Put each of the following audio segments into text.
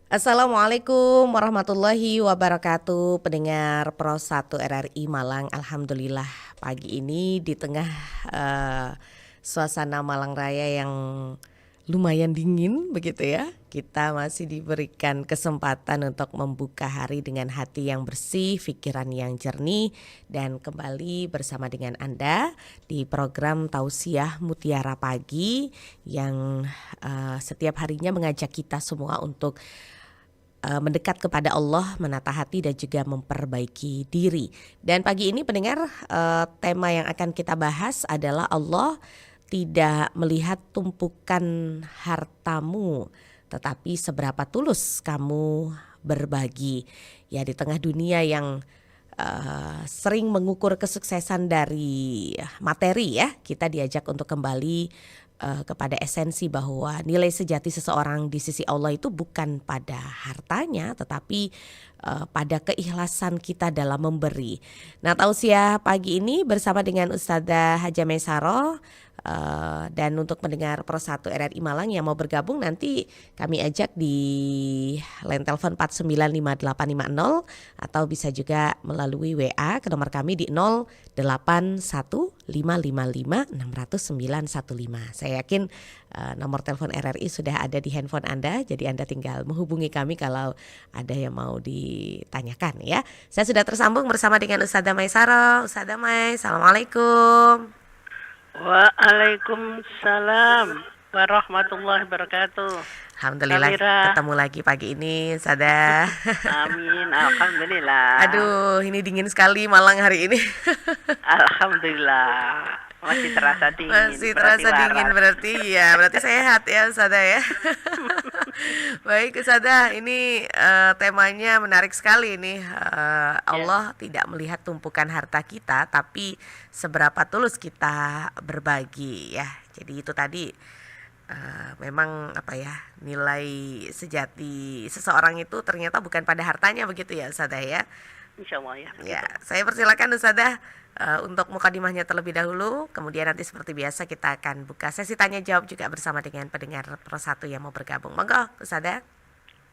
Assalamualaikum warahmatullahi wabarakatuh. Pendengar Pro 1 RRI Malang, alhamdulillah pagi ini di tengah eh, suasana Malang Raya yang lumayan dingin begitu ya. Kita masih diberikan kesempatan untuk membuka hari dengan hati yang bersih, pikiran yang jernih, dan kembali bersama dengan Anda di program Tausiah Mutiara Pagi yang setiap harinya mengajak kita semua untuk mendekat kepada Allah, menata hati dan juga memperbaiki diri. Dan pagi ini pendengar, tema yang akan kita bahas adalah Allah tidak melihat tumpukan hartamu, tetapi seberapa tulus kamu berbagi. Ya, di tengah dunia yang sering mengukur kesuksesan dari materi ya, kita diajak untuk kembali kepada esensi bahwa nilai sejati seseorang di sisi Allah itu bukan pada hartanya, tetapi pada keikhlasan kita dalam memberi. Nah, tausiah pagi ini bersama dengan Ustadzah Haja Mesaro, dan untuk mendengar Pro 1 RRI Malang yang mau bergabung nanti kami ajak di line telepon 495850 atau bisa juga melalui WA ke nomor kami di 081555560915. Saya yakin nomor telepon RRI sudah ada di handphone Anda, jadi Anda tinggal menghubungi kami kalau ada yang mau ditanyakan ya. Saya sudah tersambung bersama dengan Ustadzah Maisaro. Ustadzah Mai, Assalamualaikum. Waalaikumsalam warahmatullahi wabarakatuh. Alhamdulillah Kamira, ketemu lagi pagi ini, Ustadzah. amin, alhamdulillah, Aduh, ini dingin sekali Malang hari ini. alhamdulillah. Masih terasa dingin, Masih berarti terasa dingin waras. berarti ya, berarti sehat ya Ustadzah ya. Baik Ustadzah, ini temanya menarik sekali nih. Ya, Allah tidak melihat tumpukan harta kita, tapi seberapa tulus kita berbagi ya. Jadi itu tadi memang apa ya, nilai sejati seseorang itu ternyata bukan pada hartanya begitu ya Ustadzah ya. insya Allah ya Ya, begitu. saya persilakan Ustadzah untuk mukadimahnya terlebih dahulu. Kemudian nanti seperti biasa kita akan buka sesi tanya jawab juga bersama dengan pendengar Pro 1 yang mau bergabung. Monggo Ustadzah.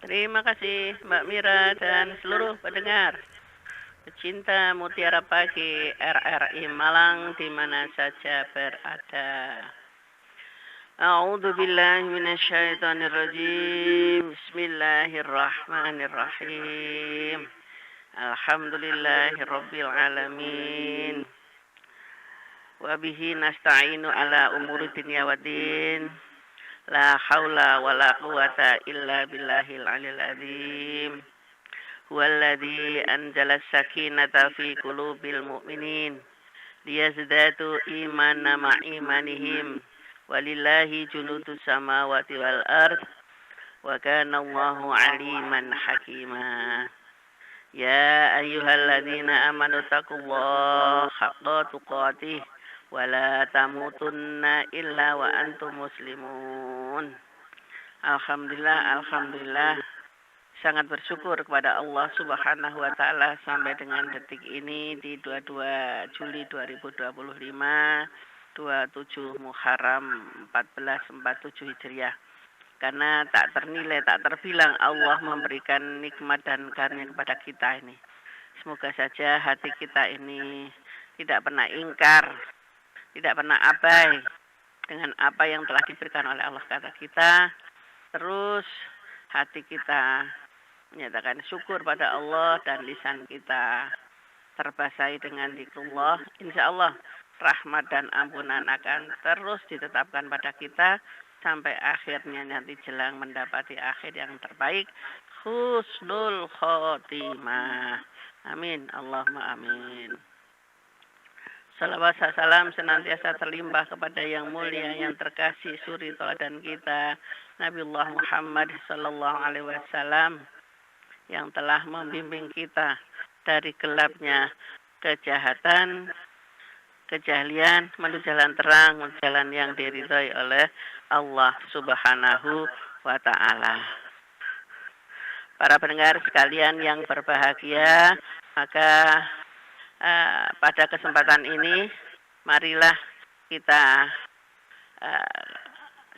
Terima kasih Mbak Mira dan seluruh pendengar pecinta Mutiara Pagi RRI Malang di mana saja berada. A'udzu billahi minasyaitonir rajim. Bismillahirrahmanirrahim. Alhamdulillahirabbil alamin. Wa bihi nasta'inu ala umuri dunya waddin. La haula wala quwata illa billahil aliyil azim. Huwallazi anzala as-sakinata fi qulubil mu'minin liyazdadu imanan ma imanihim. Walillahi junudus samawati wal ard wa kana Allahu aliman hakima. Ya ayyuhalladzina amanu taqullaha haqqa tuqatih wa la tamutunna illa wa antum muslimun. Alhamdulillah, sangat bersyukur kepada Allah Subhanahu wa taala sampai dengan detik ini di 22 Juli 2025, 27 Muharram 1447 Hijriah. Karena tak ternilai, tak terbilang Allah memberikan nikmat dan karunia kepada kita ini. Semoga saja hati kita ini tidak pernah ingkar, tidak pernah abai dengan apa yang telah diberikan oleh Allah kepada kita. Terus hati kita menyatakan syukur pada Allah dan lisan kita terbasahi dengan zikrullah. Insya Allah rahmat dan ampunan akan terus ditetapkan pada kita sampai akhirnya nanti jelang mendapati akhir yang terbaik, husnul khotimah. Amin, Allahumma amin. Salawat salam senantiasa terlimpah kepada yang mulia, yang terkasih, suri teladan kita, Nabiullah Muhammad sallallahu alaihi wasallam, yang telah membimbing kita dari gelapnya kejahatan, kejahilian menuju jalan terang, menuju jalan yang diridhai oleh Allah Subhanahu wa taala. Para pendengar sekalian yang berbahagia, maka pada kesempatan ini marilah kita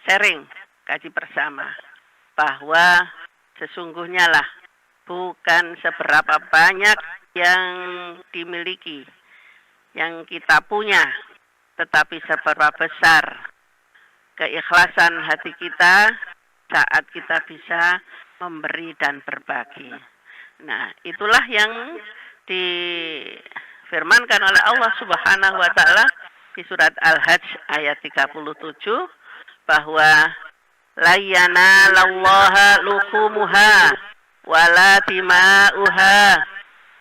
sharing, kaji bersama bahwa Sesungguhnya lah bukan seberapa banyak yang dimiliki, yang kita punya, tetapi seberapa besar keikhlasan hati kita saat kita bisa memberi dan berbagi. Nah, itulah yang difirmankan oleh Allah Subhanahu wa taala di surat Al-Hajj ayat 37 bahwa la yanalallaha luhumuha wala dima'uha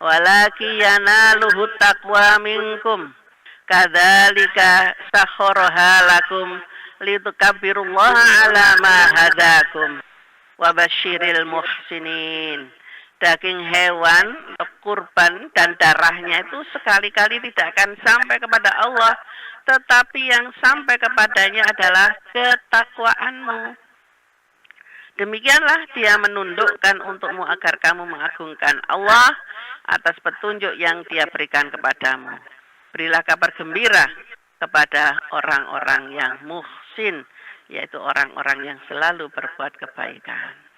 walaki yanaluhu taqwa minkum kadzalika sakharaha lakum litukabbirullaha ala ma hadakum wa basyiril muhsinin. Daging hewan, kurban dan darahnya itu sekali-kali tidak akan sampai kepada Allah, tetapi yang sampai kepadanya adalah ketakwaanmu. Demikianlah dia menundukkan untukmu agar kamu mengagungkan Allah atas petunjuk yang dia berikan kepadamu. Berilah kabar gembira kepada orang-orang yang muhsin, yaitu orang-orang yang selalu berbuat kebaikan.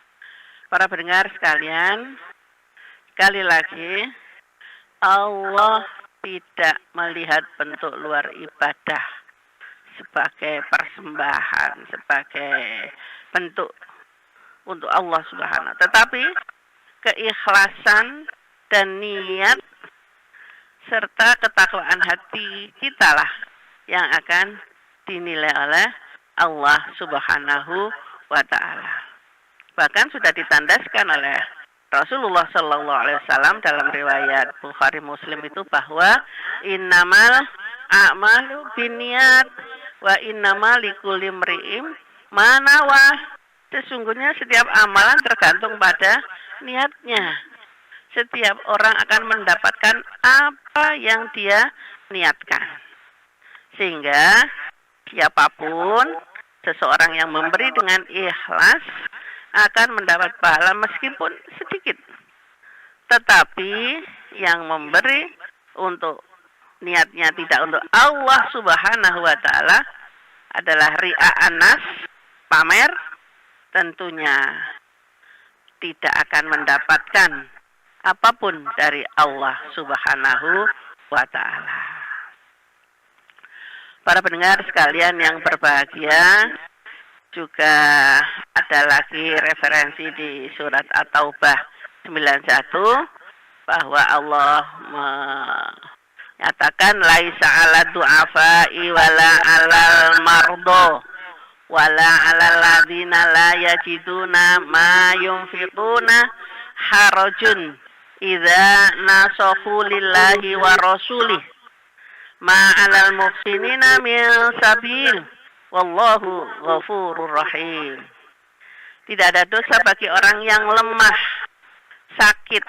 Para pendengar sekalian, sekali lagi, Allah tidak melihat bentuk luar ibadah sebagai persembahan, sebagai bentuk untuk Allah Subhanahu. Tetapi keikhlasan dan niat serta ketakwaan hati kita lah yang akan dinilai oleh Allah Subhanahu wa ta'ala. Bahkan sudah ditandaskan oleh Rasulullah Sallallahu Alaihi Wasallam dalam riwayat Bukhari Muslim itu bahwa innamal a'malu binniyat wa innamal likulli imri'in ma nawa. Sesungguhnya setiap amalan tergantung pada niatnya. Setiap orang akan mendapatkan apa yang dia niatkan. Sehingga siapapun seseorang yang memberi dengan ikhlas akan mendapat pahala meskipun sedikit. Tetapi yang memberi untuk niatnya tidak untuk Allah Subhanahu wa ta'ala adalah ria'an nas, pamer, tentunya tidak akan mendapatkan apapun dari Allah Subhanahu wa ta'ala. Para pendengar sekalian yang berbahagia, juga ada lagi referensi di surat At-Taubah 91 bahwa Allah menyatakan laisa 'ala du'afa'i wala 'alal mardo wala 'alal ladzina la yajiduna ma yunfiquna harajun idza nasahu lillahi wa rasulih ma 'alal muhsinina min sabil wallahu ghafurur rahim. Tidak ada dosa bagi orang yang lemah, sakit,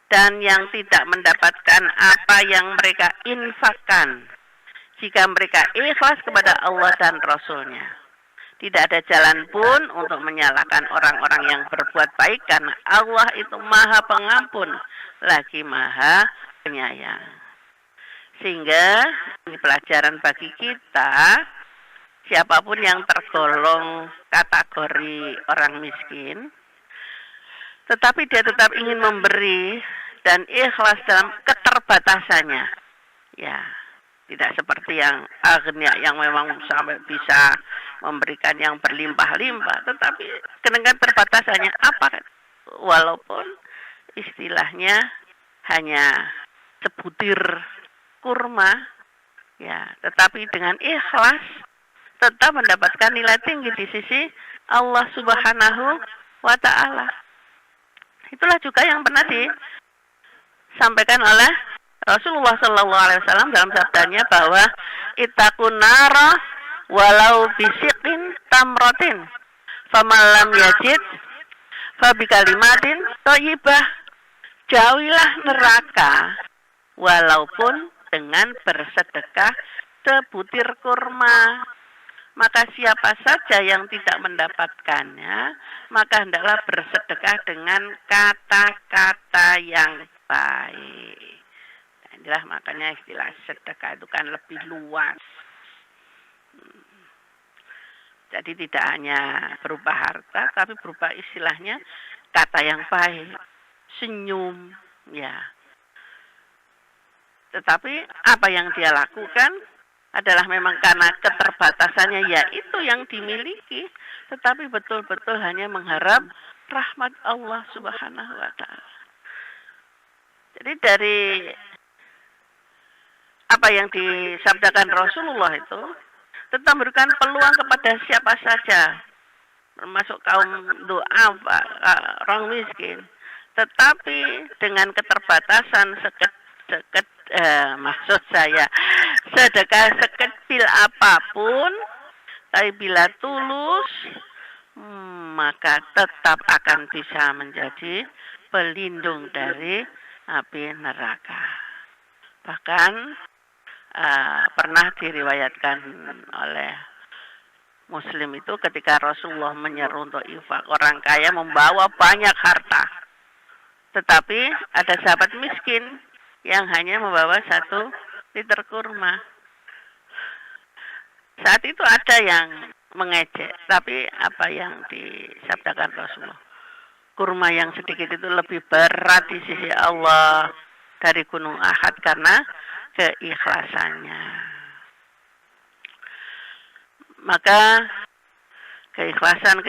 dan yang tidak mendapatkan apa yang mereka infakkan jika mereka ikhlas kepada Allah dan Rasul-Nya. Tidak ada jalan pun untuk menyalahkan orang-orang yang berbuat baik karena Allah itu Maha Pengampun lagi Maha Penyayang. Sehingga ini pelajaran bagi kita. Siapapun yang tergolong kategori orang miskin, tetapi dia tetap ingin memberi dan ikhlas dalam keterbatasannya. Ya, tidak seperti yang aghnia yang memang sampai bisa memberikan yang berlimpah-limpah, tetapi dengan keterbatasannya apa? Walaupun istilahnya hanya sebutir kurma, ya, tetapi dengan ikhlas tetap mendapatkan nilai tinggi di sisi Allah Subhanahu wa ta'ala. Itulah juga yang pernah disampaikan oleh Rasulullah Sallallahu Alaihi Wasallam dalam sabdanya bahwa ittaqun nara walau bisiqin tamratin faman lam yajid fabi kalimatin thayyibah. Jauhilah neraka walaupun dengan bersedekah sebutir kurma. Maka siapa saja yang tidak mendapatkannya, maka hendaklah bersedekah dengan kata-kata yang baik. Inilah makanya istilah sedekah itu kan lebih luas. Jadi tidak hanya berupa harta, tapi berupa istilahnya kata yang baik, senyum, ya. Tetapi apa yang dia lakukan adalah memang karena keterbatasannya yaitu yang dimiliki, tetapi betul-betul hanya mengharap rahmat Allah Subhanahu wa taala. Jadi dari apa yang disabdakan Rasulullah itu tetap memberikan peluang kepada siapa saja, termasuk kaum du'afa, orang miskin. Tetapi dengan keterbatasan maksud saya sedekah sekecil apapun, tapi bila tulus, maka tetap akan bisa menjadi pelindung dari api neraka. Bahkan pernah diriwayatkan oleh Muslim itu ketika Rasulullah menyeru untuk infak, orang kaya membawa banyak harta, tetapi ada sahabat miskin yang hanya membawa 1 liter kurma. Saat itu ada yang mengejek, tapi apa yang disabdakan Rasulullah, kurma yang sedikit itu lebih berat di sisi Allah dari gunung Ahad karena keikhlasannya. Maka keikhlasan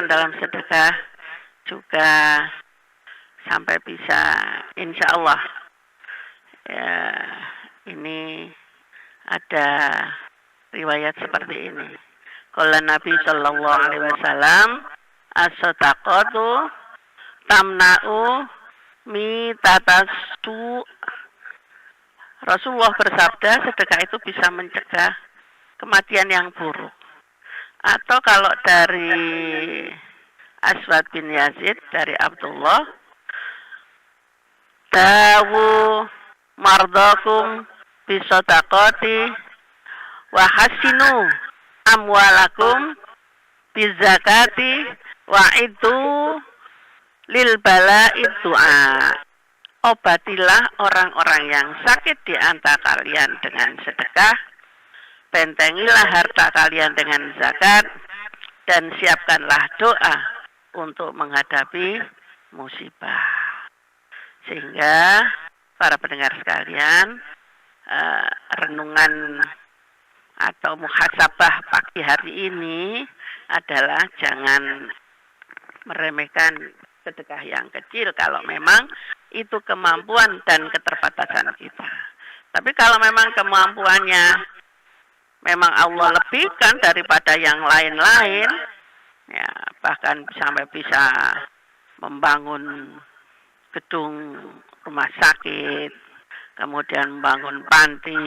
dalam sedekah juga sampai bisa, insya Allah, ya, ini ada riwayat seperti ini. Qala Nabi sallallahu alaihi wasallam, as-sadaqatu tamna'u mitatasu. Rasulullah bersabda, sedekah itu bisa mencegah kematian yang buruk. Atau kalau dari Aswad bin Yazid, dari Abdullah, dawu mardakum bisadaqati wa hasinu amwalakum bizakati wa itu lil bala'i du'a. Obatilah orang-orang yang sakit di antara kalian dengan sedekah, bentengilah harta kalian dengan zakat, dan siapkanlah doa untuk menghadapi musibah. Sehingga para pendengar sekalian, renungan atau muhasabah pagi hari ini adalah jangan meremehkan sedekah yang kecil kalau memang itu kemampuan dan keterbatasan kita. Tapi kalau memang kemampuannya memang Allah lebihkan daripada yang lain-lain, ya bahkan sampai bisa membangun gedung rumah sakit, kemudian membangun panti,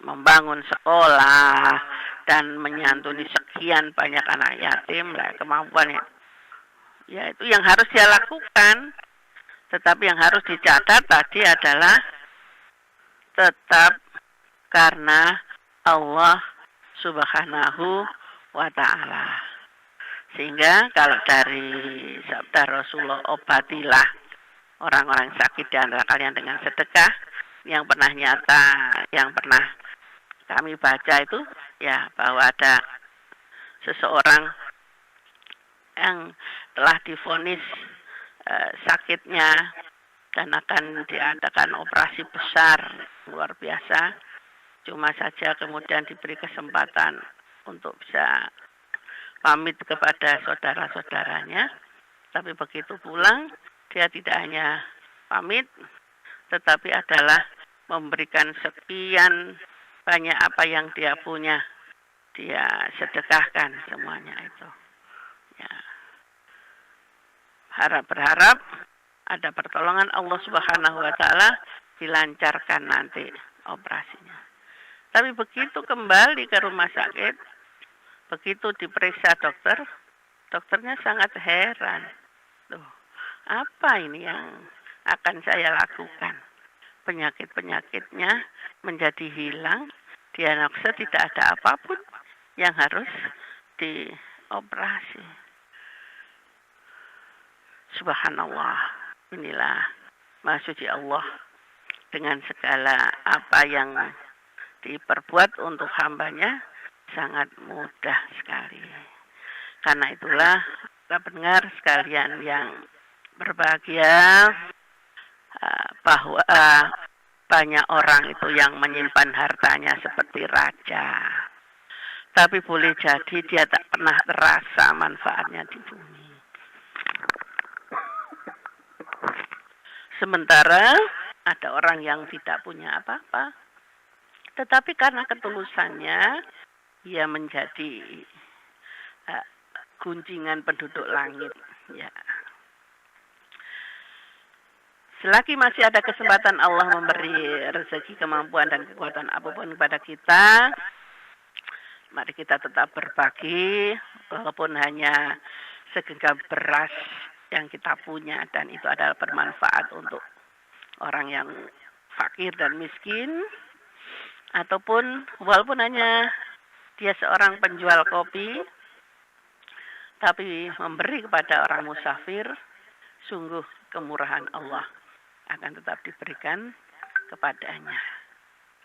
membangun sekolah, dan menyantuni sekian banyak anak yatim, lah kemampuannya. Ya itu yang harus dia lakukan. Tetapi yang harus dicatat tadi adalah tetap karena Allah Subhanahu wa ta'ala. Sehingga kalau dari sabda Rasulullah, obatilah orang-orang sakit di antara kalian dengan sedekah, yang pernah nyata, yang pernah kami baca itu ya bahwa ada seseorang yang telah divonis sakitnya dan akan diadakan operasi besar luar biasa, cuma saja kemudian diberi kesempatan untuk bisa pamit kepada saudara-saudaranya, tapi begitu pulang dia tidak hanya pamit, tetapi adalah memberikan sekian banyak apa yang dia punya, dia sedekahkan semuanya itu. Ya. Berharap ada pertolongan Allah Subhanahu wa ta'ala, dilancarkan nanti operasinya. Tapi begitu kembali ke rumah sakit, begitu diperiksa dokter, dokternya sangat heran. Loh, apa ini yang akan saya lakukan? Penyakit-penyakitnya menjadi hilang, diagnosa tidak ada apapun yang harus dioperasi. Subhanallah, inilah Maha Suci Allah dengan segala apa yang diperbuat untuk hambanya sangat mudah sekali. Karena itulah para pendengar sekalian yang berbahagia bahwa banyak orang itu yang menyimpan hartanya seperti raja. Tapi boleh jadi dia tak pernah terasa manfaatnya di bumi. Sementara ada orang yang tidak punya apa-apa, tetapi karena ketulusannya, ia menjadi gunjingan penduduk langit. Ya. Selagi masih ada kesempatan Allah memberi rezeki, kemampuan, dan kekuatan apapun kepada kita, mari kita tetap berbagi, walaupun hanya segenggam beras yang kita punya, dan itu adalah bermanfaat untuk orang yang fakir dan miskin, ataupun walaupun hanya dia seorang penjual kopi, tapi memberi kepada orang musafir, sungguh kemurahan Allah akan tetap diberikan kepadanya.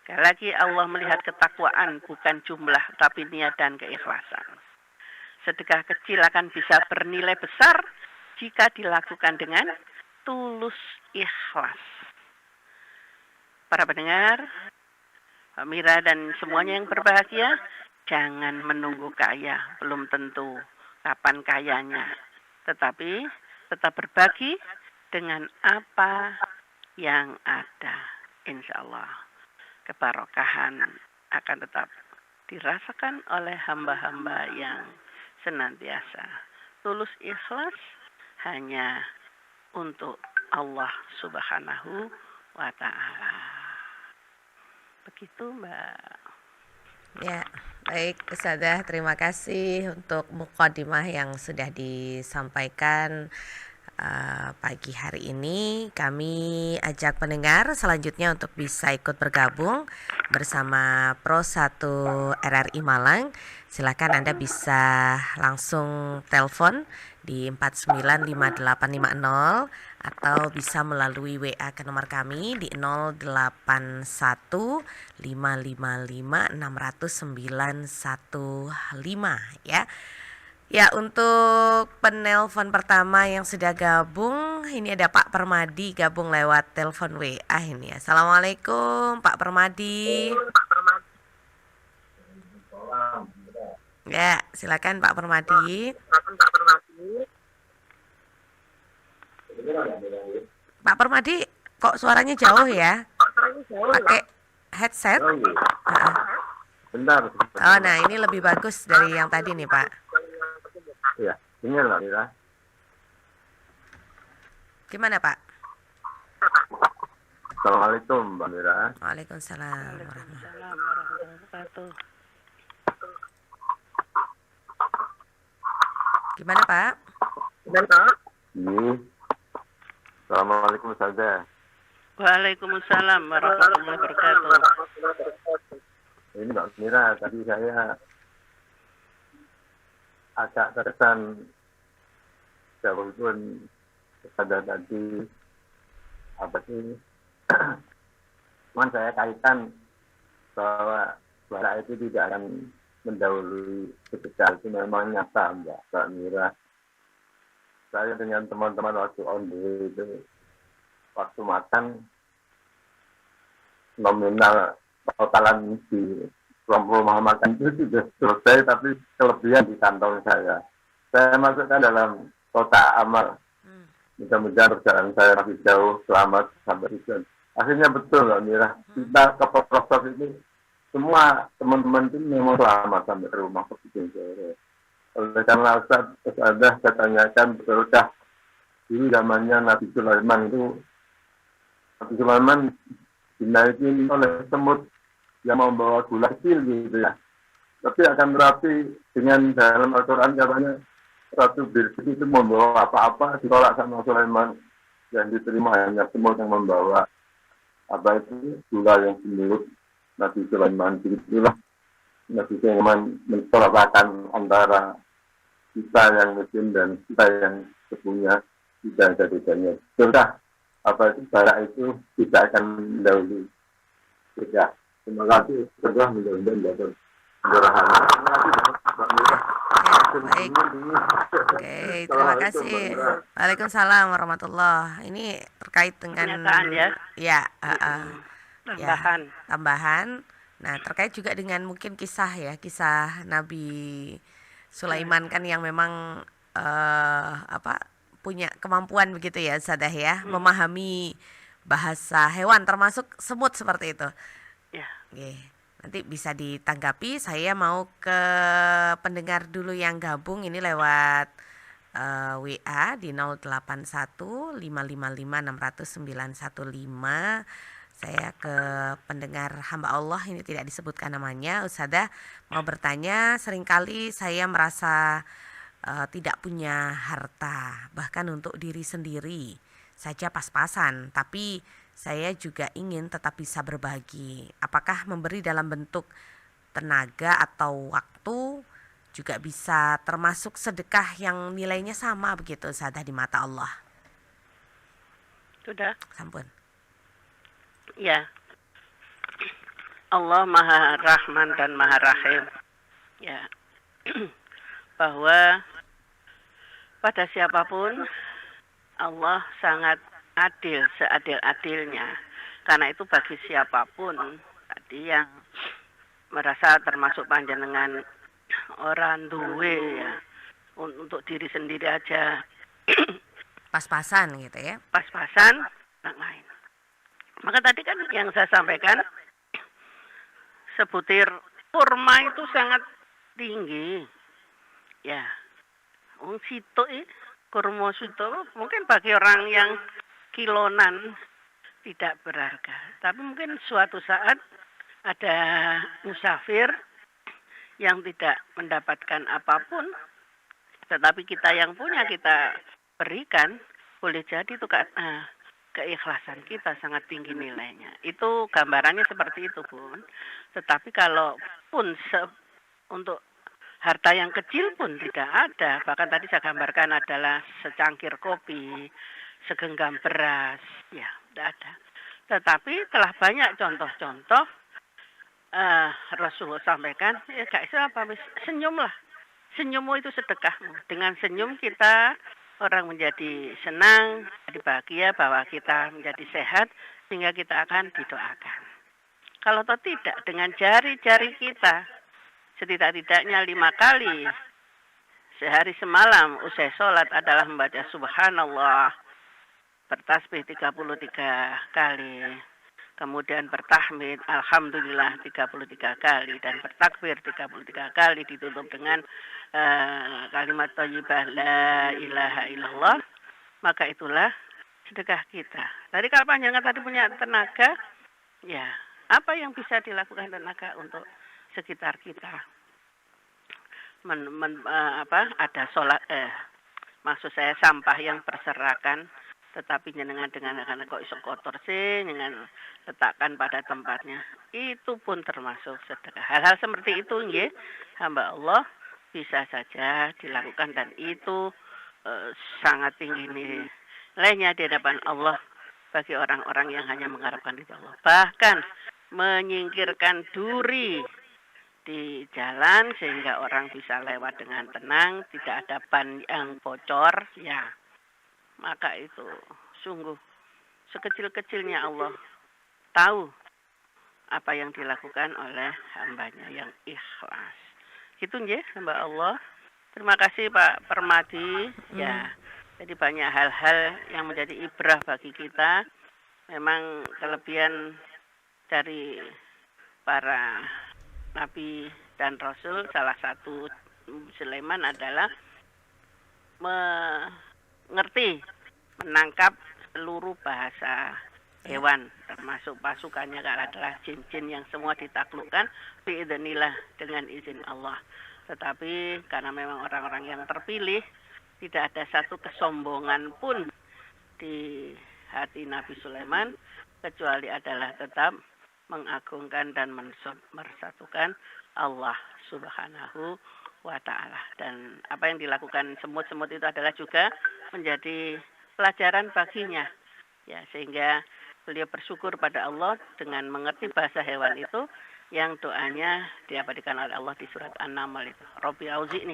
Sekali lagi, Allah melihat ketakwaan bukan jumlah, tapi niat dan keikhlasan. Sedekah kecil akan bisa bernilai besar jika dilakukan dengan tulus ikhlas. Para pendengar, Pak Mira dan semuanya yang berbahagia, jangan menunggu kaya, belum tentu kapan kayanya. Tetapi tetap berbagi dengan apa yang ada. Insya Allah kebarokahan akan tetap dirasakan oleh hamba-hamba yang senantiasa tulus ikhlas hanya untuk Allah Subhanahu wa Ta'ala. Begitu, Mbak. Ya, baik Ustazah, terima kasih untuk mukadimah yang sudah disampaikan pagi hari ini. Kami ajak pendengar selanjutnya untuk bisa ikut bergabung bersama Pro 1 RRI Malang. Silakan Anda bisa langsung telepon di 495850 atau bisa melalui WA ke nomor kami di 081555600915 ya. Ya, untuk penelpon pertama yang sudah gabung, ini ada Pak Permadi gabung lewat telepon WA ini. Assalamualaikum Pak Permadi. Ya, silakan Pak Permadi. Pak Permadi, kok suaranya jauh ya? Pakai headset? Bentar. Oh, nah ini lebih bagus dari yang tadi nih Pak. Iya, ini lah Mira. Gimana Pak? Assalamualaikum Mbak Mira. Waalaikumsalam Waalaikumsalam warahmatullahi wabarakatuh. Gimana Pak? Ini. Assalamualaikum Ustazah. Waalaikumsalam warahmatullahi wabarakatuh. Ini Mbak Mira, tadi saya agak terkesan walaupun pada tadi apa sih cuman saya kaitkan bahwa suara itu tidak akan mendahului sedekah, itu memang nyata Mbak Mira. Saya dengan teman-teman waktu on the way itu waktu makan nominal totalan di rumah makan itu sudah selesai, tapi kelebihan di kantong saya. Saya masukkan dalam kotak amal. Mudah-mudahan perjalanan saya masih jauh, selamat sampai tujuan. Akhirnya betul Mbak Mira, kita ke proses ini semua teman-teman itu memang selamat sampai ke rumah begitu sore. Oleh karena Ustazah saya tanyakan betulkah dulu zamannya Nabi Sulaiman itu, Nabi Sulaiman dinaikin oleh semut yang membawa gula kecil gitu ya. Tapi akan terapi dengan dalam Al-Quran katanya Ratu Bilqis itu membawa apa-apa ditolak sama Sulaiman, yang diterima hanya semut yang membawa apa itu gula yang semut Nabi Sulaiman. Begitulah Nabi Sulaiman mencolokkan antara kita yang miskin dan kita yang punya, tidak ada bedanya. Sudah apa itu bara itu tidak akan mendahului surga. Terima kasih. Setelah mudah-mudahan dapat Baik. Oke, terima kasih. Waalaikumsalam warahmatullah. Ini terkait dengan Pernyataan ya. ya, Tambahan. ya, tambahan. Nah, terkait juga dengan mungkin kisah Nabi Sulaiman kan yang memang punya kemampuan begitu ya, Sadah ya, memahami bahasa hewan termasuk semut seperti itu. Ya. Oke. Nanti bisa ditanggapi. Saya mau ke pendengar dulu yang gabung ini lewat WA di 081555560915. Saya ke pendengar hamba Allah ini tidak disebutkan namanya. Ustazah mau bertanya, seringkali saya merasa tidak punya harta, bahkan untuk diri sendiri saja pas-pasan, tapi saya juga ingin tetap bisa berbagi. Apakah memberi dalam bentuk tenaga atau waktu juga bisa termasuk sedekah yang nilainya sama begitu Ustazah di mata Allah? Sudah. Sampun. Ya. Allah Maha Rahman dan Maha Rahim. Ya. Bahwa pada siapapun Allah sangat adil, seadil-adilnya. Karena itu bagi siapapun tadi yang merasa termasuk panjenengan orang duwe ya, untuk diri sendiri aja pas-pasan gitu ya. Pas-pasan orang lain. Maka tadi kan yang saya sampaikan sebutir kurma itu sangat tinggi. Ya. Kurma situ mungkin bagi orang yang kilonan tidak berharga. Tapi mungkin suatu saat ada musafir yang tidak mendapatkan apapun, tetapi kita yang punya kita berikan, boleh jadi itu keikhlasan kita sangat tinggi nilainya. Itu gambarannya seperti itu, Bun. Tetapi kalau pun untuk harta yang kecil pun tidak ada. Bahkan tadi saya gambarkan adalah secangkir kopi, segenggam beras, ya tidak ada. Tetapi telah banyak contoh-contoh Rasulullah sampaikan, ya gak iso apa, senyumlah. Senyummu itu sedekahmu. Dengan senyum kita orang menjadi senang, jadi bahagia bahwa kita menjadi sehat, sehingga kita akan didoakan. Kalau toh tidak, dengan jari-jari kita, setidak-tidaknya 5 kali sehari semalam usai sholat adalah membaca subhanallah, bertasbih 33 kali, kemudian bertahmid alhamdulillah 33 kali, dan bertakbir 33 kali ditutup dengan kalimat thayyibah la ilaha illallah, maka itulah sedekah kita. Tadi kalau panjangan tadi punya tenaga, ya apa yang bisa dilakukan tenaga untuk sekitar kita? Ada sholat, maksud saya sampah yang berserakan, tetapi dengan kok iso kotor sih, dengan letakkan pada tempatnya, itu pun termasuk sedekah. Hal-hal seperti itu, nggih, hamba Allah bisa saja dilakukan, dan itu sangat tinggi nilainya di hadapan Allah bagi orang-orang yang hanya mengharapkan ridha Allah. Bahkan menyingkirkan duri di jalan sehingga orang bisa lewat dengan tenang, tidak ada ban yang bocor, ya. Maka itu sungguh sekecil-kecilnya Allah tahu apa yang dilakukan oleh hambanya yang ikhlas. Gitu nggih, hamba Allah. Terima kasih Pak Permadi. Ya, jadi banyak hal-hal yang menjadi ibrah bagi kita. Memang kelebihan dari para Nabi dan Rasul, salah satu Sulaiman adalah mengerti, menangkap seluruh bahasa hewan, termasuk pasukannya adalah jin-jin yang semua ditaklukkan biidznillah, dengan izin Allah. Tetapi karena memang orang-orang yang terpilih, tidak ada satu kesombongan pun di hati Nabi Sulaiman, kecuali adalah tetap mengagungkan dan mersatukan Allah Subhanahu wa ta'ala. Dan apa yang dilakukan semut-semut itu adalah juga menjadi pelajaran baginya, ya, sehingga beliau bersyukur pada Allah dengan mengerti bahasa hewan itu, yang doanya diabadikan oleh Allah di surat An-Naml itu, Rabbi auzi'ni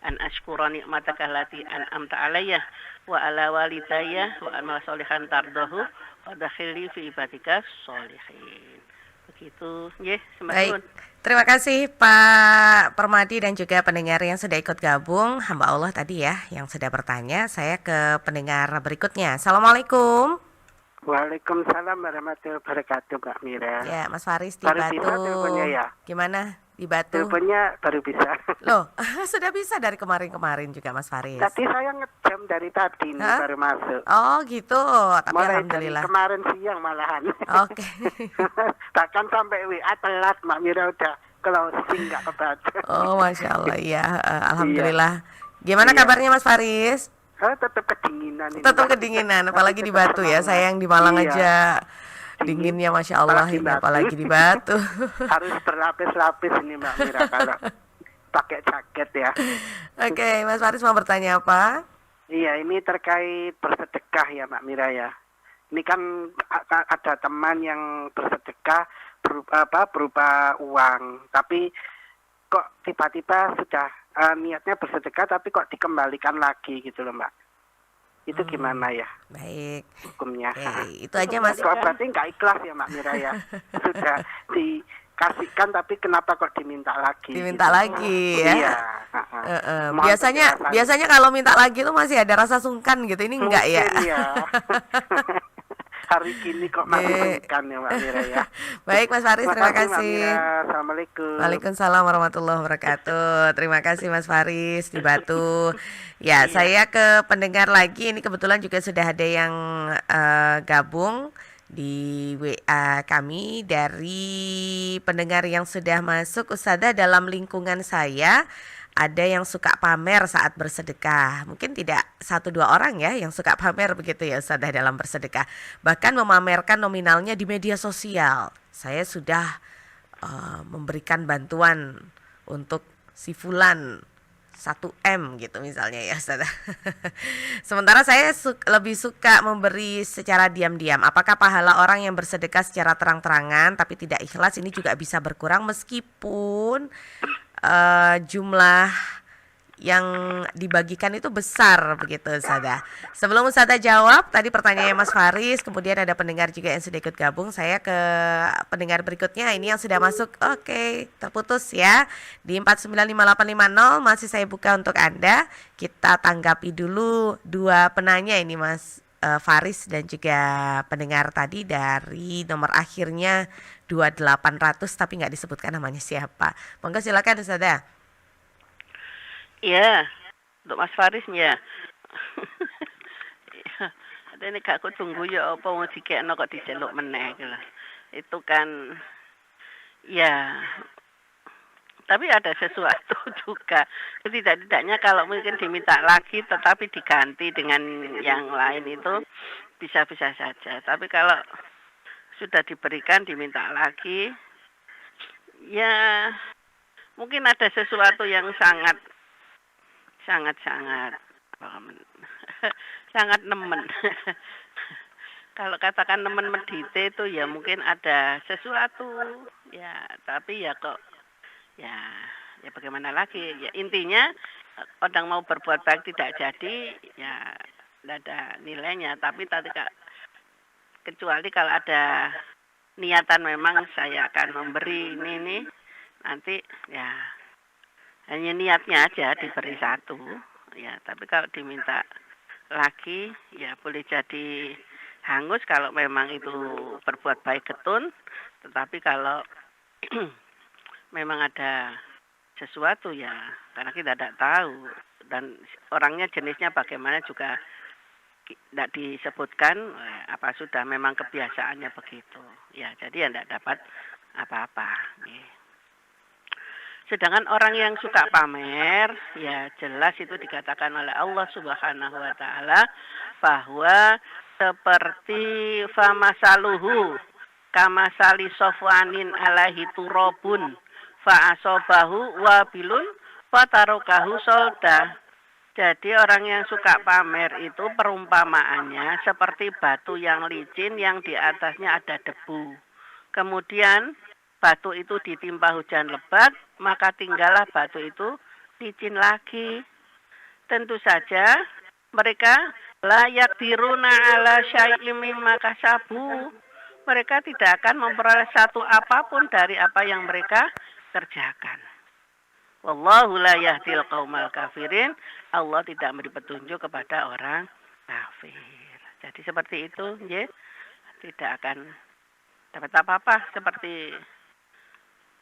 an ashkura ni'mataka allati an'amta alayya wa ala walidayya wa amal sholihan tardahu wa dakhilni fi ibadika sholihin. Begitu, nggih, Baik, sembahun. terima kasih Pak Permadi dan juga pendengar yang sudah ikut gabung. Hamba Allah tadi ya yang sudah bertanya. Saya ke pendengar berikutnya. Assalamualaikum. Waalaikumsalam warahmatullahi wabarakatuh, Mbak Mira. Ya, Mas Faris di Baru Batu. bisa teleponnya ya? Gimana di Batu? Teleponnya baru bisa. Loh, sudah bisa dari kemarin-kemarin juga Mas Faris. Tadi saya ngejam dari tadi nih Hah? baru masuk. Oh gitu, tapi Mulai dari alhamdulillah. kemarin siang malahan. Oke. Bahkan sampai WA telat, Mbak Mira udah closing nggak kebaca. Oh, Masya Allah, ya, alhamdulillah. Gimana Iya. kabarnya Mas Faris? Tetap kedinginan ini. Tetap Mbak. kedinginan, Tapi apalagi di tetap Batu ya. semangat. Saya yang di Malang Iya. aja Dingin, dinginnya Masya Allah apalagi ini, Batu. apalagi di Batu. Harus berlapis-lapis ini, Mbak Mira, kalau pakai jaket ya. Oke, Mas Faris mau bertanya apa? Iya, ini terkait bersedekah ya, Mbak Mira ya. Ini kan ada teman yang bersedekah berupa uang, tapi kok tiba-tiba sudah niatnya bersedekah, tapi kok dikembalikan lagi gitu loh, Mbak. Itu gimana ya Baik, hukumnya? oke, itu aja Mas. Kok berarti nggak ikhlas ya, Mbak Mira ya? Sudah dikasihkan, tapi kenapa kok diminta lagi? Diminta gitu. lagi ya. Iya. Mohon Biasanya penjelasan. biasanya kalau minta lagi tuh masih ada rasa sungkan gitu. Ini enggak ya? Mungkin ya. Hari gini kok masih sungkan ya, Mbak Mira ya. Baik Mas Faris, terima Mbak kasih. Mira. Assalamualaikum. Waalaikumsalam warahmatullahi wabarakatuh. Terima kasih Mas Faris di Batu. Ya, saya ke pendengar lagi. Ini kebetulan juga sudah ada yang gabung di WA kami dari pendengar yang sudah masuk. Ustazah, dalam lingkungan saya ada yang suka pamer saat bersedekah. Mungkin tidak 1-2 orang ya yang suka pamer begitu ya Ustazah dalam bersedekah. Bahkan memamerkan nominalnya di media sosial. Saya sudah memberikan bantuan untuk si fulan 1M gitu misalnya ya Ustazah. Sementara saya lebih suka memberi secara diam-diam. Apakah pahala orang yang bersedekah secara terang-terangan tapi tidak ikhlas ini juga bisa berkurang meskipun jumlah yang dibagikan itu besar begitu Ustazah. Sebelum Ustazah jawab tadi pertanyaannya Mas Faris, kemudian ada pendengar juga yang sudah ikut gabung. Saya ke pendengar berikutnya, ini yang sudah masuk. Oke, terputus ya di 4958850 masih saya buka untuk Anda. Kita tanggapi dulu 2 penanya ini Mas Faris dan juga pendengar tadi dari nomor akhirnya 2800 tapi nggak disebutkan namanya siapa. Monggo silakan Ustazah. Iya, untuk Mas Faris ya. Ada ini gak aku tunggu ya apa mau dikekno kok diceluk meneh gitu. Itu kan ya, tapi ada sesuatu juga. Tidak-tidaknya kalau mungkin diminta lagi tetapi diganti dengan yang lain itu bisa-bisa saja. Tapi kalau sudah diberikan diminta lagi, ya mungkin ada sesuatu yang sangat nemen. Kalau katakan nemen medite itu ya mungkin ada sesuatu ya, tapi ya kok ya bagaimana lagi ya, intinya orang mau berbuat baik tidak jadi ya tidak ada nilainya, tapi tadi kecuali kalau ada niatan memang saya akan memberi ini nanti ya hanya niatnya aja diberi 1 ya, tapi kalau diminta lagi ya boleh jadi hangus kalau memang itu berbuat baik getun, tetapi kalau memang ada sesuatu ya karena kita tidak tahu dan orangnya jenisnya bagaimana juga tidak disebutkan, apa sudah memang kebiasaannya begitu ya, jadi ya tidak dapat apa-apa. Sedangkan orang yang suka pamer ya jelas itu dikatakan oleh Allah Subhanahu wa taala bahwa seperti famasaluhu kamasali sofwanin alaihi turabun fa asobahu wabilun fatarokahu solda. Jadi orang yang suka pamer itu perumpamaannya seperti batu yang licin yang di atasnya ada debu. Kemudian batu itu ditimpa hujan lebat, maka tinggallah batu itu licin lagi. Tentu saja mereka la yaqdiruna ala syai'im mimma kasabu. Mereka tidak akan memperoleh satu apapun dari apa yang mereka kerjakan. Wallahu la yahdil qaumal kafirin. Allah tidak memberi petunjuk kepada orang kafir. Jadi seperti itu, ya. Tidak akan dapat apa-apa, seperti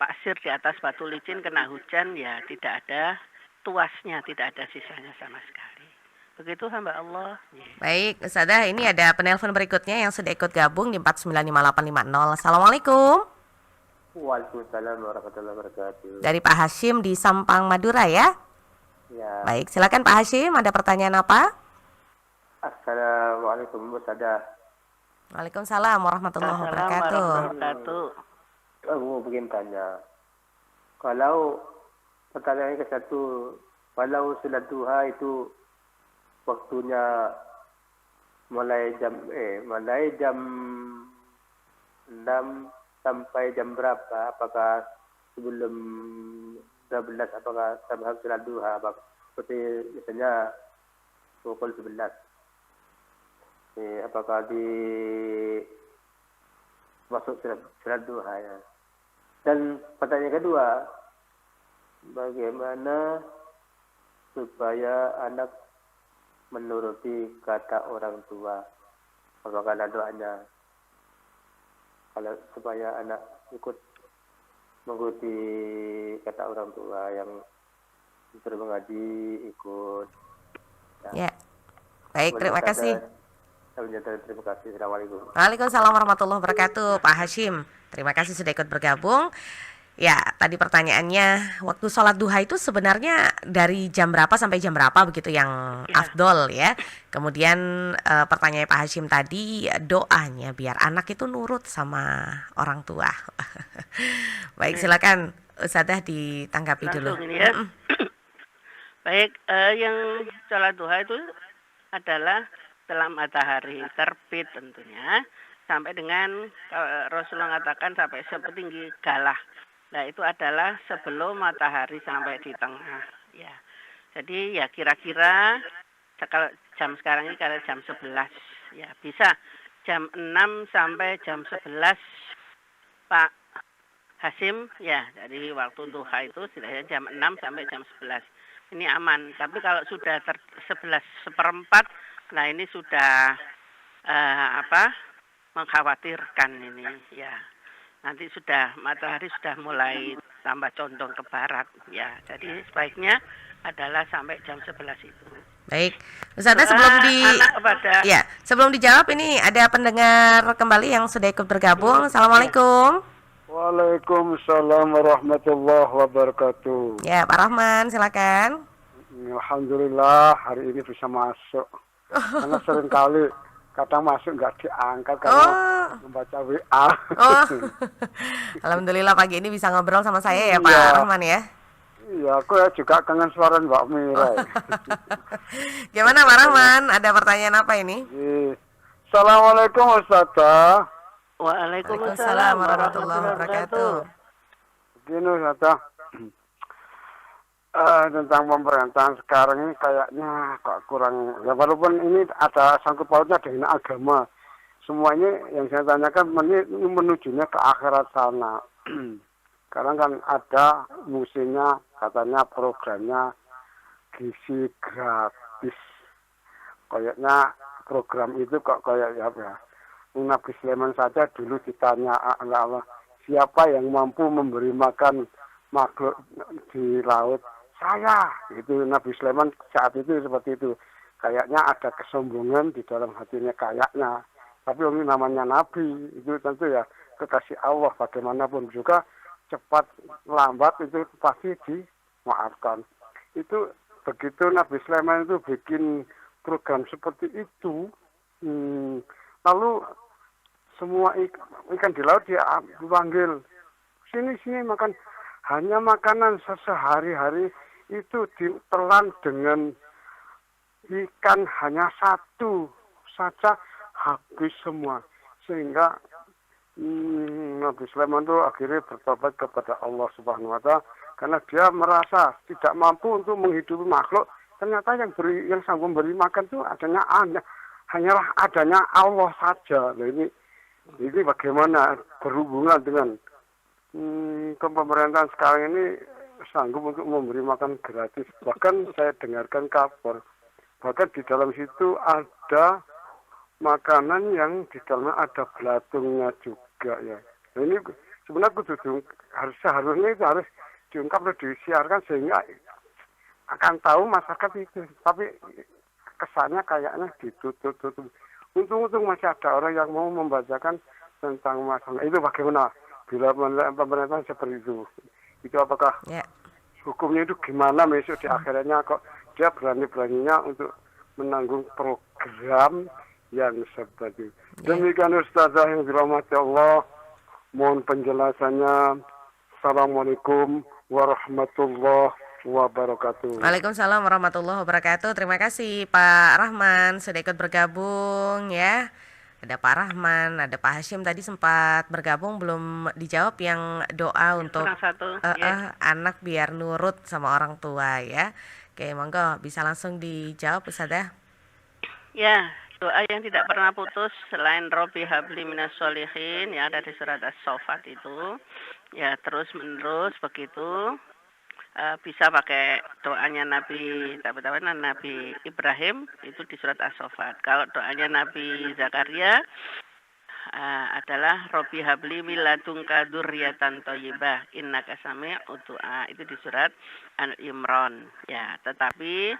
pasir di atas batu licin kena hujan, ya tidak ada tuasnya, tidak ada sisanya sama sekali. Begitu hamba Allah. Ya. Baik, Ustazah, ini ada penelpon berikutnya yang sudah ikut gabung di 495850. Assalamualaikum. Waalaikumsalam warahmatullahi wabarakatuh. Dari Pak Hashim di Sampang, Madura ya? Ya. Baik, silakan Pak Hashim, ada pertanyaan apa? Assalamualaikum Ustazah. Waalaikumsalam warahmatullahi wabarakatuh. Aku ingin tanya, kalau pertanyaan ke satu, kalau salat duha itu waktunya mulai jam 6 sampai jam berapa? Apakah sebelum 12? Apakah sebelum salat duha? Seperti misalnya pukul 11. Apakah di masuk salat duha ya? Dan pertanyaan kedua, bagaimana supaya anak menuruti kata orang tua? Apakah ada doanya? Kalau supaya anak ikut mengikuti kata orang tua yang disuruh mengaji, ikut. Ya. Baik, terima kasih. Terima kasih. Assalamualaikum. Waalaikumsalam warahmatullahi wabarakatuh. Pak Hashim, terima kasih sudah ikut bergabung. Ya, tadi pertanyaannya, waktu sholat duha itu sebenarnya dari jam berapa sampai jam berapa begitu yang afdol ya. Kemudian pertanyaan Pak Hashim tadi, doanya biar anak itu nurut sama orang tua. Baik, silakan Ustazah ditanggapi dulu. Ini ya. Baik, yang sholat duha itu adalah setelah matahari terbit tentunya, sampai dengan Rasulullah mengatakan sampai setinggi galah. Nah, itu adalah sebelum matahari sampai di tengah. Ya, jadi ya kira-kira kalau jam sekarang ini karena jam 11, ya bisa jam 6 sampai jam 11, Pak Hashim, ya dari waktu duha itu setidaknya jam 6 sampai jam 11. Ini aman. Tapi kalau sudah 11:04, nah ini sudah mengkhawatirkan ini ya. Nanti sudah matahari sudah mulai tambah condong ke barat ya. Jadi sebaiknya adalah sampai jam 11 itu. Baik, Ustazah sebelum dijawab ini ada pendengar kembali yang sudah ikut bergabung. Assalamualaikum. Waalaikumsalam warahmatullahi wabarakatuh. Ya, Pak Rahman, silakan. Alhamdulillah hari ini bisa masuk. Karena seringkali kadang masuk nggak diangkat karena membaca WA. Alhamdulillah pagi ini bisa ngobrol sama saya ya Pak Rahman ya. Iya, aku ya juga kangen suara Mbak Mira. Gimana Pak Rahman? Ada pertanyaan apa ini? Assalamualaikum Ustazah. Waalaikumsalam warahmatullahi wabarakatuh. Begini Ustazah. Tentang pemerintahan sekarang ini kayaknya kok kurang, ya walaupun ini ada sangkut pautnya dengan agama, semuanya yang saya tanyakan menujunya ke akhirat sana. Sekarang kan ada musimnya, katanya programnya gizi gratis. Kayaknya program itu kok kayak ya Nabi Sulaiman saja dulu ditanya Allah, siapa yang mampu memberi makan makhluk di laut? Saya, itu Nabi Sulaiman saat itu seperti itu. Kayaknya ada kesombongan di dalam hatinya kayaknya. Tapi ini namanya Nabi, itu tentu ya kekasih Allah bagaimanapun juga cepat lambat itu pasti dimaafkan. Itu begitu Nabi Sulaiman itu bikin program seperti itu, lalu semua ikan di laut dia dipanggil sini makan, hanya makanan sehari-hari itu ditelan dengan ikan hanya satu saja habis semua, sehingga Nabi Sulaiman itu akhirnya bertobat kepada Allah Subhanahu wa Ta'ala karena dia merasa tidak mampu untuk menghidupi makhluk. Ternyata yang sanggup memberi makan itu hanyalah adanya Allah saja. Nah, ini bagaimana berhubungan dengan pemerintahan sekarang ini sanggup untuk memberi makan gratis. Bahkan saya dengarkan kabar, bahkan di dalam situ ada makanan yang di dalamnya ada belatungnya juga ya. Nah, ini sebenarnya seharusnya itu harus diungkap dan disiarkan sehingga akan tahu masyarakat itu. Tapi kesannya kayaknya ditutup. Untung-untung masih ada orang yang mau membacakan tentang masalah itu. Bagaimana bila pemerintah seperti itu? Itu apakah hukumnya itu gimana besok di akhirnya kok dia berani-beraninya untuk menanggung program yang seperti itu. Demikian Ustazah yang dirahmati Allah, mohon penjelasannya. Assalamualaikum warahmatullahi wabarakatuh. Waalaikumsalam warahmatullahi wabarakatuh. Terima kasih Pak Rahman sudah ikut bergabung ya. Ada Pak Rahman, ada Pak Hashim tadi sempat bergabung, belum dijawab yang doa untuk anak biar nurut sama orang tua ya. Oke, monggo bisa langsung dijawab Ustazah. Ya, doa yang tidak pernah putus selain Robbi habli minas sholihin ya, dari surat As-Saffat itu ya, terus menerus begitu. Bisa pakai doanya Nabi Ibrahim itu di surat As-Saffat. Kalau doanya Nabi Zakaria adalah Robbi habli miladunka dzurriyyatan thayyibah innaka sami'ud du'a, itu di surat Al-Imran ya. Tetapi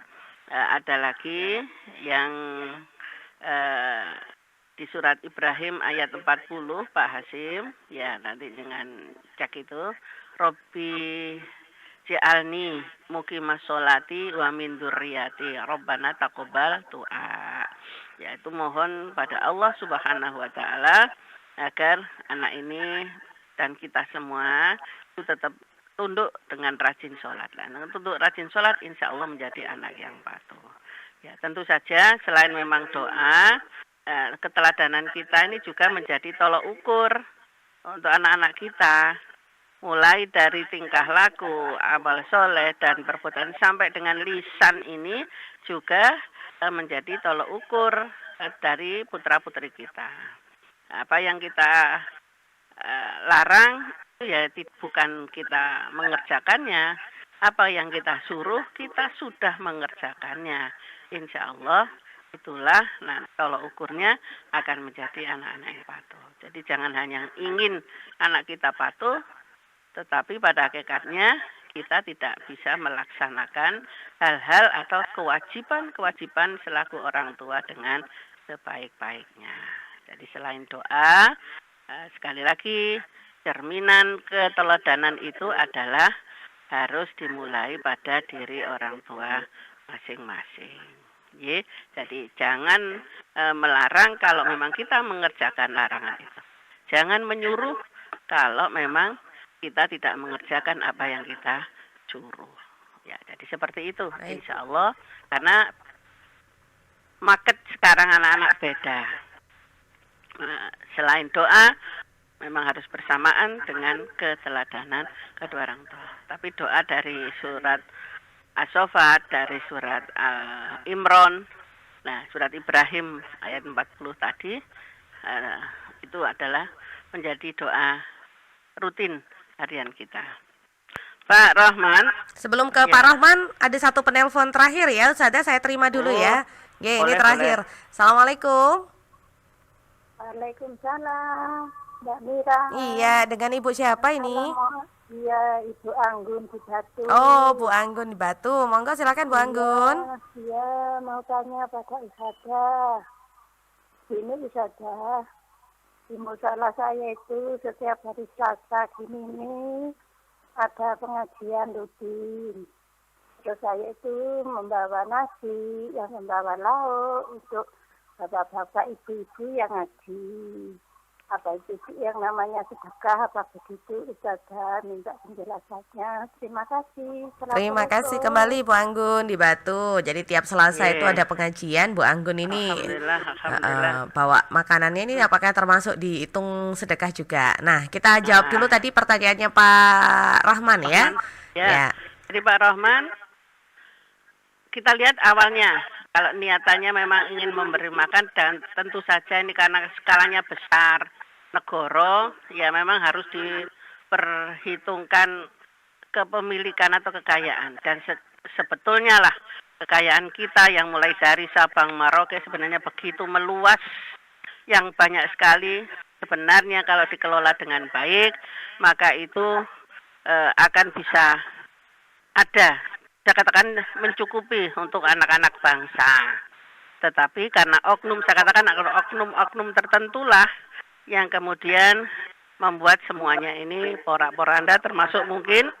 ada lagi yang di surat Ibrahim ayat 40 Pak Hasim ya, nanti dengan cek itu Robbi ja'alni muqimas sholati wa min dzurriyyati rabbana taqabbal du'a. Yaitu mohon pada Allah Subhanahu wa taala agar anak ini dan kita semua itu tetap tunduk dengan rajin sholat. Tunduk rajin sholat insya Allah menjadi anak yang patuh. Ya, tentu saja selain memang doa, keteladanan kita ini juga menjadi tolok ukur untuk anak-anak kita. Mulai dari tingkah laku, amal soleh, dan perbuatan sampai dengan lisan ini juga menjadi tolok ukur dari putra-putri kita. Apa yang kita larang ya bukan kita mengerjakannya, apa yang kita suruh kita sudah mengerjakannya. Insya Allah itulah tolok ukurnya akan menjadi anak-anak yang patuh. Jadi jangan hanya ingin anak kita patuh, tetapi pada hakikatnya kita tidak bisa melaksanakan hal-hal atau kewajiban-kewajiban selaku orang tua dengan sebaik-baiknya. Jadi selain doa, sekali lagi cerminan keteladanan itu adalah harus dimulai pada diri orang tua masing-masing. Jadi jangan melarang kalau memang kita mengerjakan larangan itu. Jangan menyuruh kalau memang kita tidak mengerjakan apa yang kita suruh. Ya, jadi seperti itu, insya Allah. Karena market sekarang anak-anak beda. Selain doa, memang harus bersamaan dengan keteladanan kedua orang tua. Tapi doa dari surat As-Saffat, dari surat Imran, surat Ibrahim ayat 40 tadi, itu adalah menjadi doa rutin harian kita. Pak Rahman. Sebelum ke Pak Rahman, ada satu penelpon terakhir ya, Ustazah, saya terima dulu ya. Ini terakhir. Boleh. Assalamualaikum. Waalaikumsalam, Mbak Mira. Iya, dengan Ibu siapa ini? Iya, Ibu Anggun di Batu. Oh, Bu Anggun di Batu. Monggo silakan Bu Anggun. Iya, mau tanya pada Ustazah. Ini Ustazah, di musola saya itu setiap hari Selasa gini nih ada pengajian rutin. Terus saya itu membawa nasi, yang membawa lauk untuk bapak-bapak ibu-ibu yang ngaji. Apa itu yang namanya sedekah, apa begitu Ustazah, minta penjelasannya. Terima kasih. Terima kasih kembali Bu Anggun di Batu. Jadi tiap Selasa itu ada pengajian. Bu Anggun ini Alhamdulillah. Bawa makanannya ini apakah termasuk dihitung sedekah juga? Nah, kita jawab dulu tadi pertanyaannya Pak Rahman ya. Ya. Jadi Pak Rohman, kita lihat awalnya, kalau niatannya memang ingin memberi makan dan tentu saja ini karena skalanya besar, negara, ya memang harus diperhitungkan kepemilikan atau kekayaan. Dan sebetulnya lah kekayaan kita yang mulai dari Sabang Merauke sebenarnya begitu meluas, yang banyak sekali. Sebenarnya kalau dikelola dengan baik, maka itu akan bisa ada, saya katakan mencukupi untuk anak-anak bangsa. Tetapi karena saya katakan oknum-oknum tertentulah yang kemudian membuat semuanya ini porak-poranda, termasuk mungkin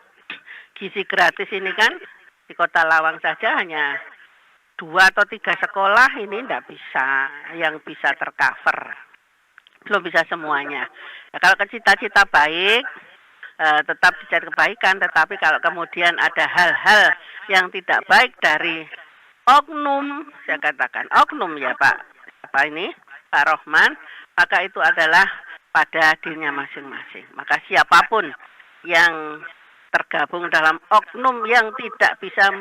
gizi gratis ini kan di Kota Lawang saja hanya 2 atau 3 sekolah ini tidak bisa yang bisa tercover, belum bisa semuanya. Nah, kalau cita-cita baik tetap dicari kebaikan, tetapi kalau kemudian ada hal-hal yang tidak baik dari oknum, saya katakan oknum ya Pak Rohman, maka itu adalah pada dirinya masing-masing. Maka siapapun yang tergabung dalam oknum yang tidak bisa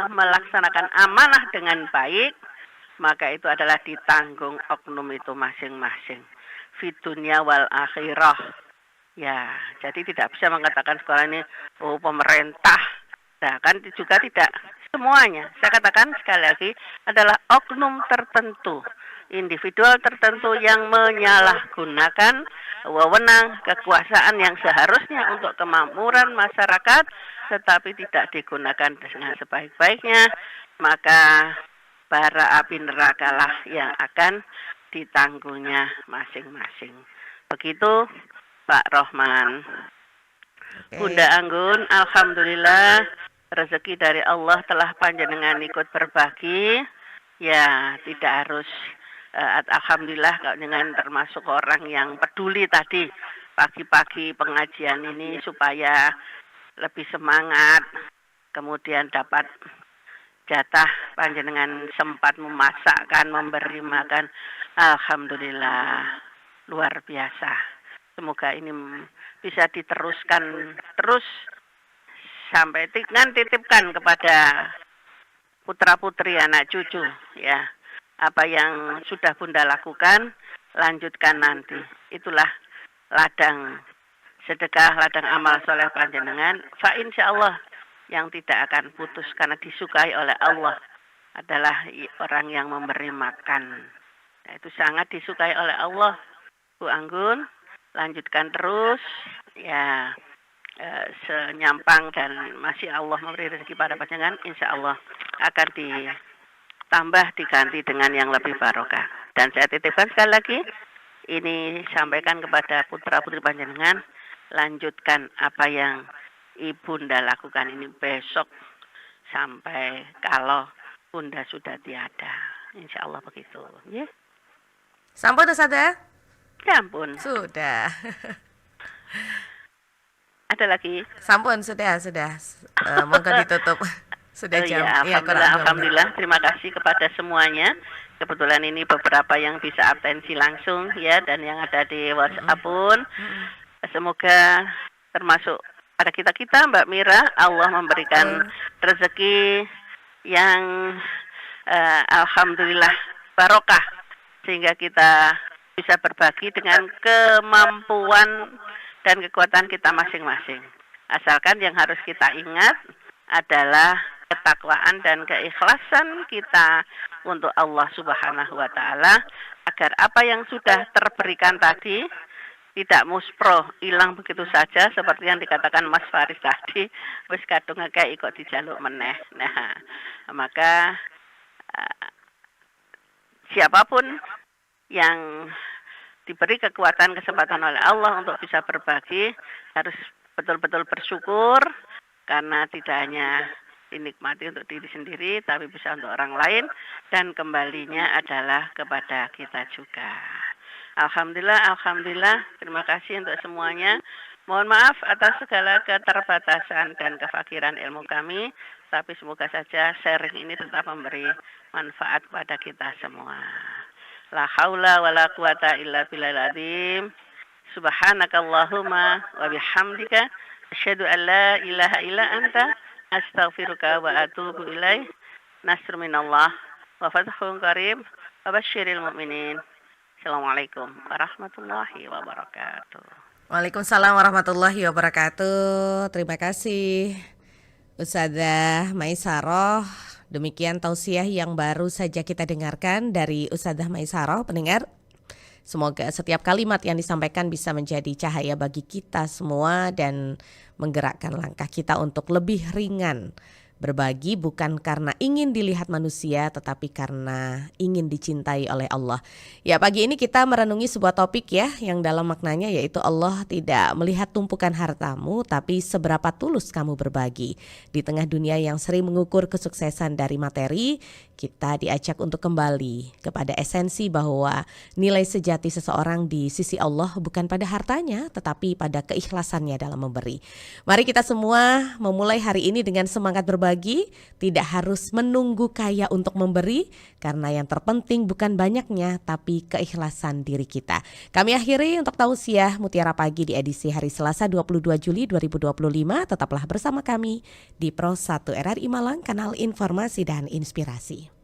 melaksanakan amanah dengan baik, maka itu adalah ditanggung oknum itu masing-masing. Fi dunya wal akhirah. Ya, jadi tidak bisa mengatakan sekolah ini pemerintah. Nah, kan juga tidak semuanya. Saya katakan sekali lagi adalah oknum tertentu, individual tertentu yang menyalahgunakan wewenang kekuasaan yang seharusnya untuk kemakmuran masyarakat, tetapi tidak digunakan dengan sebaik-baiknya, maka bara api nerakalah yang akan ditanggungnya masing-masing. Begitu Pak Rohman. Bunda Anggun, alhamdulillah rezeki dari Allah telah panjenengan ikut berbagi. Ya, tidak harus alhamdulillah kalau dengan termasuk orang yang peduli tadi pagi-pagi pengajian ini supaya lebih semangat, kemudian dapat jatah panjenengan sempat memasakkan, memberi makan. Alhamdulillah, luar biasa. Semoga ini bisa diteruskan terus sampai titipkan kepada putra-putri anak cucu ya. Apa yang sudah Bunda lakukan, lanjutkan nanti. Itulah ladang sedekah, ladang amal soleh panjenengan. Fa insyaallah yang tidak akan putus karena disukai oleh Allah adalah orang yang memberi makan. Nah, itu sangat disukai oleh Allah. Bu Anggun, lanjutkan terus ya, senyampang dan masih Allah memberi rezeki pada panjenengan, insya Allah akan ditambah diganti dengan yang lebih barokah. Dan saya titipkan sekali lagi ini sampaikan kepada putra putri panjenengan, lanjutkan apa yang Ibunda lakukan ini besok sampai kalau Bunda sudah tiada, insya Allah begitu ya. Sampun Ustaz ya? Ya ampun. Sudah. Ada lagi? Sampun, sudah. Monggo ditutup. Sudah jam. Ya, alhamdulillah. Terima kasih kepada semuanya. Kebetulan ini beberapa yang bisa absensi langsung ya, dan yang ada di WhatsApp pun. Semoga termasuk pada kita Mbak Mira, Allah memberikan rezeki yang alhamdulillah barokah sehingga kita bisa berbagi dengan kemampuan dan kekuatan kita masing-masing. Asalkan yang harus kita ingat adalah ketakwaan dan keikhlasan kita untuk Allah Subhanahu wa taala, agar apa yang sudah terberikan tadi tidak muspro, hilang begitu saja seperti yang dikatakan Mas Faris tadi, wis kadung akeh kok dijaluk meneh. Nah, maka siapapun yang diberi kekuatan kesempatan oleh Allah untuk bisa berbagi harus betul-betul bersyukur, karena tidak hanya dinikmati untuk diri sendiri tapi bisa untuk orang lain, dan kembalinya adalah kepada kita juga. Alhamdulillah, terima kasih untuk semuanya. Mohon maaf atas segala keterbatasan dan kefakiran ilmu kami, tapi semoga saja sharing ini tetap memberi manfaat kepada kita semua. La haula wa la quwata illa billahil azim. Subhanakallahumma wa bihamdika Asyhadu an la ilaha illa anta astaghfiruka wa atubu ilaih. Nasrun minallah wa fathun qarib wa basyiril mu'minin. Assalamualaikum warahmatullahi wabarakatuh. Waalaikumsalam warahmatullahi wabarakatuh. Terima kasih Ustadzah Maisaroh. Demikian tausiah yang baru saja kita dengarkan dari Ustadzah Maisaroh. Pendengar, semoga setiap kalimat yang disampaikan bisa menjadi cahaya bagi kita semua dan menggerakkan langkah kita untuk lebih ringan berbagi, bukan karena ingin dilihat manusia tetapi karena ingin dicintai oleh Allah. Ya, pagi ini kita merenungi sebuah topik ya yang dalam maknanya yaitu Allah tidak melihat tumpukan hartamu tapi seberapa tulus kamu berbagi. Di tengah dunia yang sering mengukur kesuksesan dari materi, kita diajak untuk kembali kepada esensi bahwa nilai sejati seseorang di sisi Allah bukan pada hartanya tetapi pada keikhlasannya dalam memberi. Mari kita semua memulai hari ini dengan semangat berbagi, tidak harus menunggu kaya untuk memberi karena yang terpenting bukan banyaknya tapi keikhlasan diri kita. Kami akhiri untuk tausiah Mutiara Pagi di edisi hari Selasa 22 Juli 2025. Tetaplah bersama kami di Pro 1 RRI Malang, kanal informasi dan inspirasi.